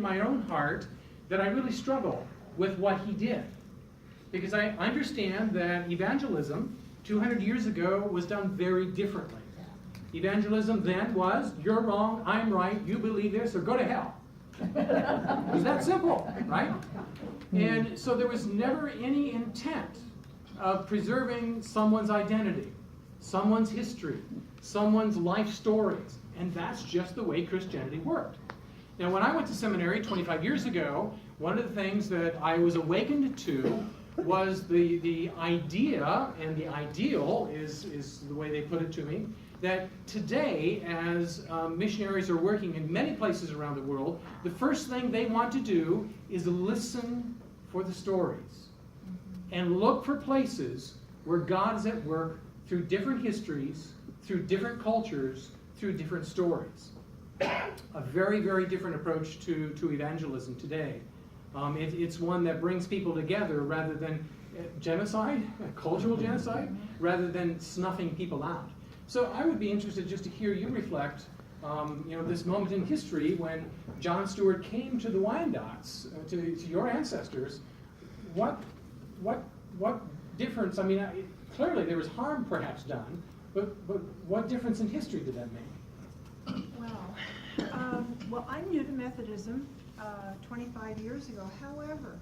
my own heart that I really struggle with what he did. Because I understand that evangelism 200 years ago was done very differently. Evangelism then was, you're wrong, I'm right, you believe this, or go to hell. It was that simple, right? And so there was never any intent of preserving someone's identity, someone's history, someone's life stories. And that's just the way Christianity worked. Now, when I went to seminary 25 years ago, one of the things that I was awakened to was the idea, and the ideal is the way they put it to me, that today, as missionaries are working in many places around the world, the first thing they want to do is listen for the stories and look for places where God is at work through different histories, through different cultures, through different stories. A very, very different approach to evangelism today. It's one that brings people together rather than genocide, cultural genocide, rather than snuffing people out. So I would be interested just to hear you reflect, this moment in history when John Stewart came to the Wyandots, to your ancestors. What difference? I mean, clearly there was harm perhaps done, but what difference in history did that make? Well, I'm new to Methodism 25 years ago. However,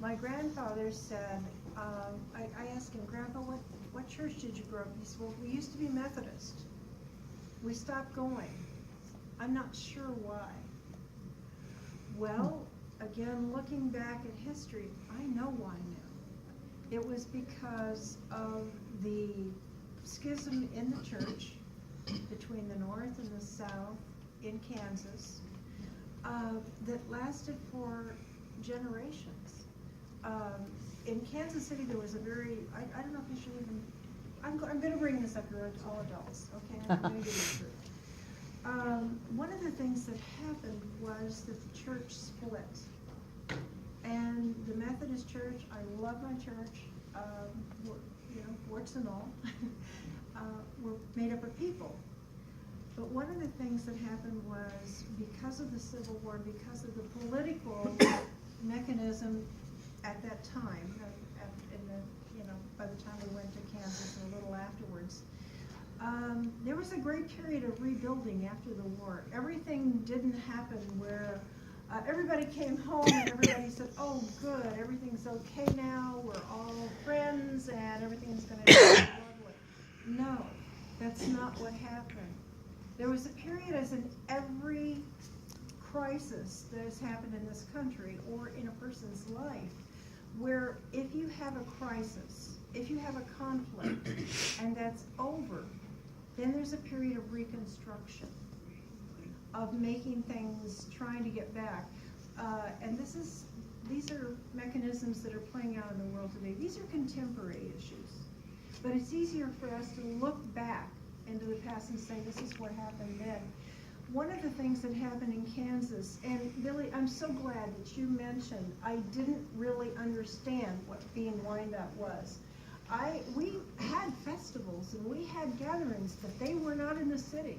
my grandfather said, I asked him, Grandpa, what church did you grow up in? He said, well, we used to be Methodist. We stopped going. I'm not sure why. Well, again, looking back at history, I know why now. It was because of the schism in the church between the North and the South in Kansas that lasted for generations. In Kansas City, there was a very, I don't know if you should even, I'm going to bring this up here, it's all adults, okay? I'm going to give you the truth. One of the things that happened was that the church split. And the Methodist Church, I love my church, warts and all, were made up of people. But one of the things that happened was because of the Civil War, because of the political mechanism at that time, by the time we went to Kansas and a little afterwards, there was a great period of rebuilding after the war. Everything didn't happen where everybody came home and everybody said, oh good, everything's okay now, we're all friends and everything's going to be lovely. No, that's not what happened. There was a period, as in every crisis that has happened in this country or in a person's life, where if you have a crisis, if you have a conflict, and that's over, then there's a period of reconstruction, of making things, trying to get back. And these are mechanisms that are playing out in the world today. These are contemporary issues. But it's easier for us to look back into the past and say, this is what happened then. One of the things that happened in Kansas, and Billy, I'm so glad that you mentioned, I didn't really understand what being Wyandot was. We had festivals and we had gatherings, but they were not in the city.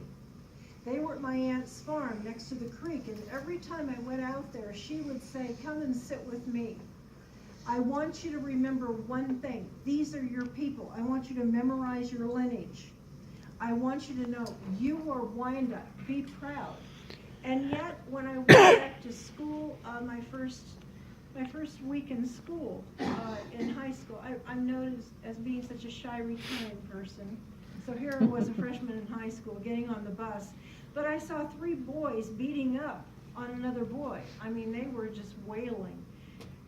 They were at my aunt's farm next to the creek, and every time I went out there, she would say, come and sit with me. I want you to remember one thing. These are your people. I want you to memorize your lineage. I want you to know you are Wyandot. Be proud. And yet, when I went back to school, my first week in school, in high school, I'm known as being such a shy, retiring person. So here I was, a freshman in high school, getting on the bus. But I saw 3 boys beating up on another boy. I mean, they were just wailing.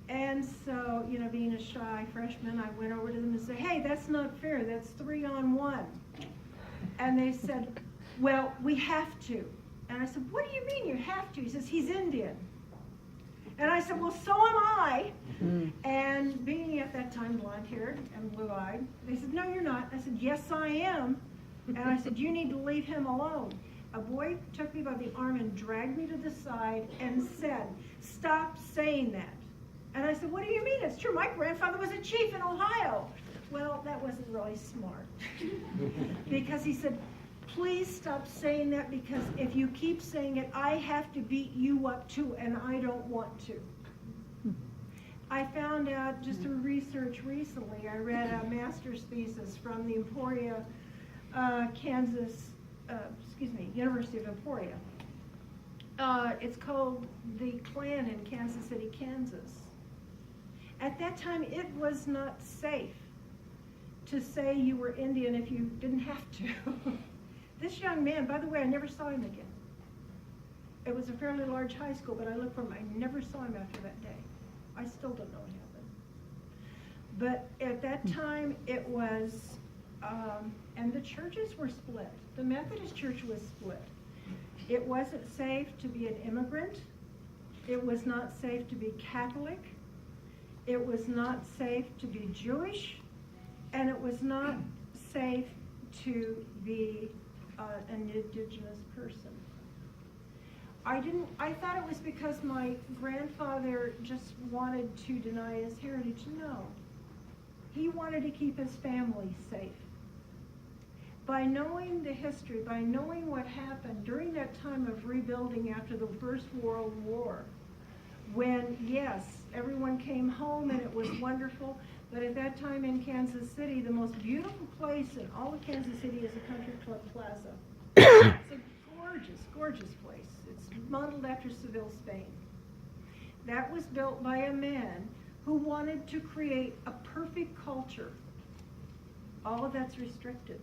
And so, being a shy freshman, I went over to them and said, hey, that's not fair. That's 3-on-1. And they said, well, we have to. And I said, what do you mean you have to? He says, he's Indian. And I said, well, so am I. And being at that time blonde-haired and blue-eyed, they said, no, you're not. I said, yes, I am. And I said, you need to leave him alone. A boy took me by the arm and dragged me to the side and said, stop saying that. And I said, what do you mean? It's true. My grandfather was a chief in Ohio. Well, that wasn't really smart. Because he said, please stop saying that, because if you keep saying it, I have to beat you up too, and I don't want to. I found out just through research recently, I read a master's thesis from the Emporia, University of Emporia. It's called The Klan in Kansas City, Kansas. At that time, it was not safe to say you were Indian if you didn't have to. This young man, by the way, I never saw him again. It was a fairly large high school, but I looked for him. I never saw him after that day. I still don't know what happened. But at that time, it was, and the churches were split. The Methodist Church was split. It wasn't safe to be an immigrant. It was not safe to be Catholic. It was not safe to be Jewish. And it was not safe to be an indigenous person. I thought it was because my grandfather just wanted to deny his heritage. No. He wanted to keep his family safe. By knowing the history, by knowing what happened during that time of rebuilding after the First World War, when, yes, everyone came home and it was wonderful, but at that time in Kansas City, the most beautiful place in all of Kansas City is the Country Club Plaza. It's a gorgeous, gorgeous place. It's modeled after Seville, Spain. That was built by a man who wanted to create a perfect culture. All of that's restricted.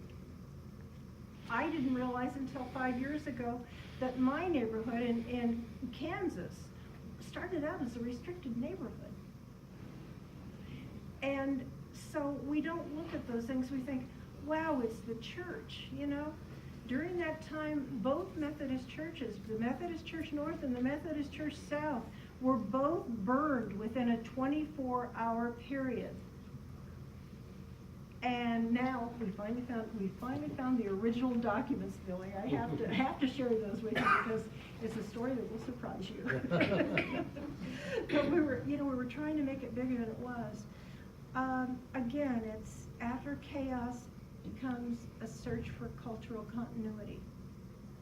I didn't realize until 5 years ago that my neighborhood in Kansas started out as a restricted neighborhood. And so we don't look at those things, we think, wow, it's the church, you know? During that time, both Methodist churches, the Methodist Church North and the Methodist Church South, were both burned within a 24-hour period. And now we finally found the original documents, Billy. I have to share those with you because it's a story that will surprise you. But we were trying to make it bigger than it was. Again, it's after chaos becomes a search for cultural continuity.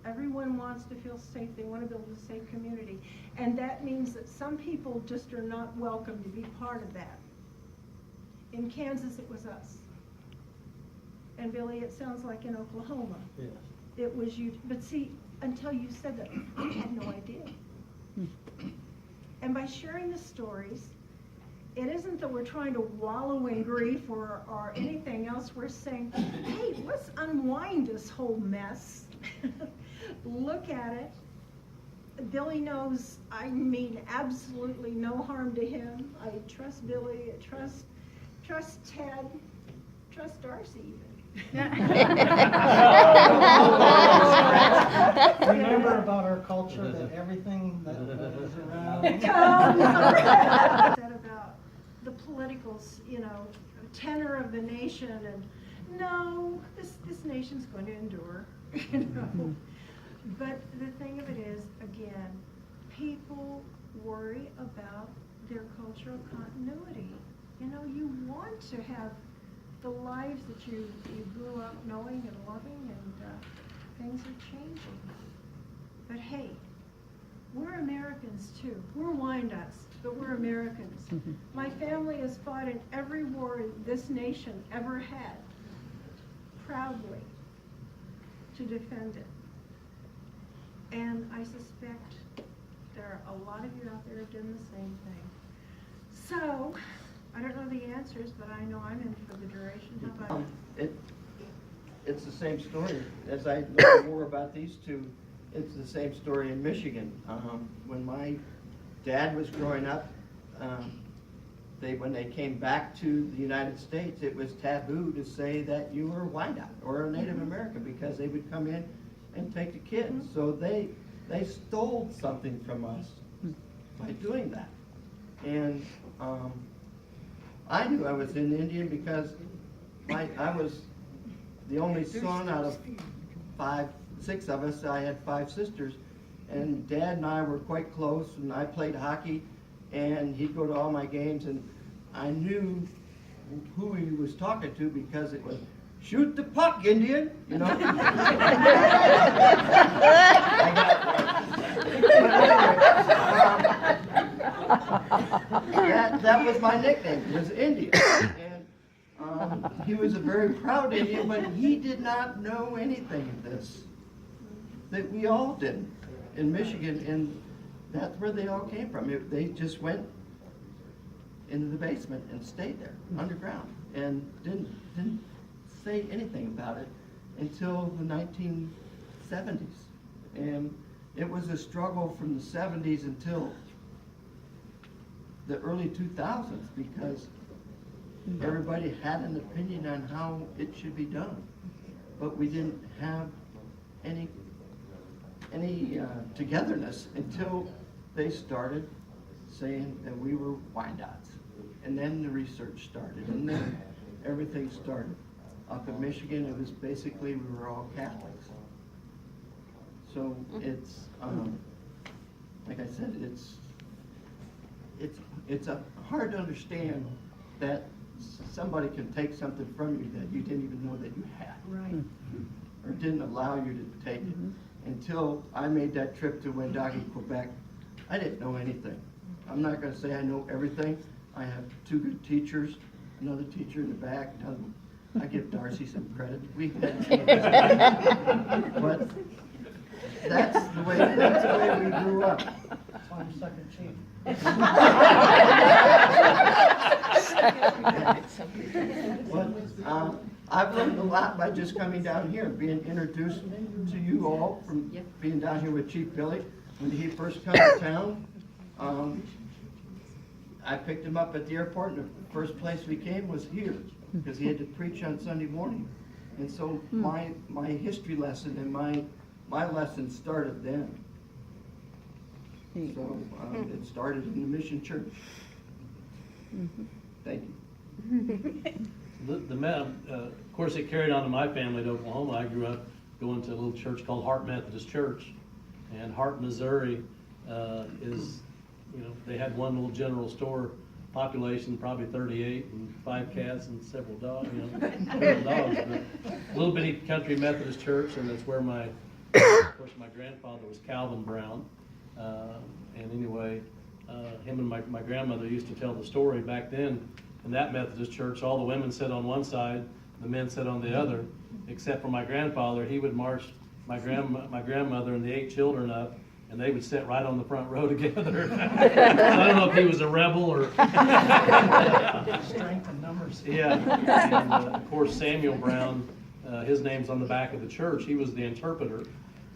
Everyone wants to feel safe. They want to build a safe community. And that means that some people just are not welcome to be part of that. In Kansas, it was us. And Billy, it sounds like in Oklahoma. Yes. It was you. But see, until you said that, I had no idea. And by sharing the stories, it isn't that we're trying to wallow in grief or anything else. We're saying, hey, let's unwind this whole mess. Look at it. Billy knows I mean absolutely no harm to him. I trust Billy. I trust Ted. Trust Darcy even. Remember about our culture that everything that is around. Said about the political, tenor of the nation, and no, this nation's going to endure. But the thing of it is, again, people worry about their cultural continuity. You want to have the lives that you grew up knowing and loving, and things are changing. But hey, we're Americans too. We're Wyandots, but we're Americans. My family has fought in every war this nation ever had, proudly, to defend it. And I suspect there are a lot of you out there who have done the same thing. So, I don't know the answers, but I know I'm in for the duration. How about you? It's the same story. As I learned more about these two, it's the same story in Michigan. When my dad was growing up, when they came back to the United States, it was taboo to say that you were a Wyandot or a Native American because they would come in and take the kids. So they stole something from us by doing that. And I knew I was an Indian because I was the only son out of 6 of us. I had 5 sisters, and Dad and I were quite close, and I played hockey, and he'd go to all my games, and I knew who he was talking to because it was shoot the puck, Indian, you know? That was my nickname, was Indian. And he was a very proud Indian, but he did not know anything of this. That we all didn't in Michigan, and that's where they all came from. They just went into the basement and stayed there, underground, and didn't say anything about it until the 1970s. And it was a struggle from the 70s until the early 2000s, because everybody had an opinion on how it should be done. But we didn't have any togetherness until they started saying that we were Wyandots. And then the research started, and then everything started. Up in Michigan, it was basically, we were all Catholics. So it's, like I said, it's hard to understand that somebody can take something from you that you didn't even know that you had. Right. Or didn't allow you to take it. Until I made that trip to Wyandot, Quebec, I didn't know anything. I'm not going to say I know everything. I have two good teachers, another teacher in the back. I give Darcy some credit. But that's the way we grew up. That's why I'm second chief. But I've learned a lot by just coming down here, being introduced to you all from being down here with Chief Billy. When he first came to town, I picked him up at the airport, and the first place we came was here, because he had to preach on Sunday morning. And so my history lesson and my lesson started then. So it started in the Mission Church. Thank you. Of course, it carried on to my family to Oklahoma. I grew up going to a little church called Hart Methodist Church. And Hart, Missouri is, they had one little general store population, probably 38, and 5 cats and several dogs, several dogs. But a little bitty country Methodist church, and that's where of course, my grandfather was Calvin Brown. And anyway, him and my grandmother used to tell the story back then. In that Methodist church, all the women sat on one side, the men sat on the other, except for my grandfather. He would march my grandmother and the 8 children up, and they would sit right on the front row together. I don't know if he was a rebel or... Strength in numbers. Yeah, and of course Samuel Brown, his name's on the back of the church. He was the interpreter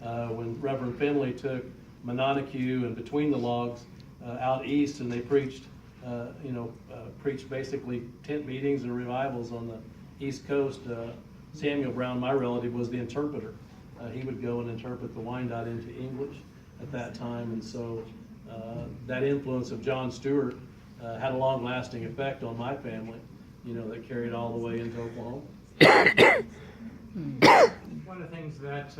when Reverend Finley took Mononahue and Between the Logs out east, and they preached basically tent meetings and revivals on the East Coast. Samuel Brown, my relative, was the interpreter. He would go and interpret the Wyandot into English at that time, and so that influence of John Stewart had a long-lasting effect on my family, that carried all the way into Oklahoma. One of the things that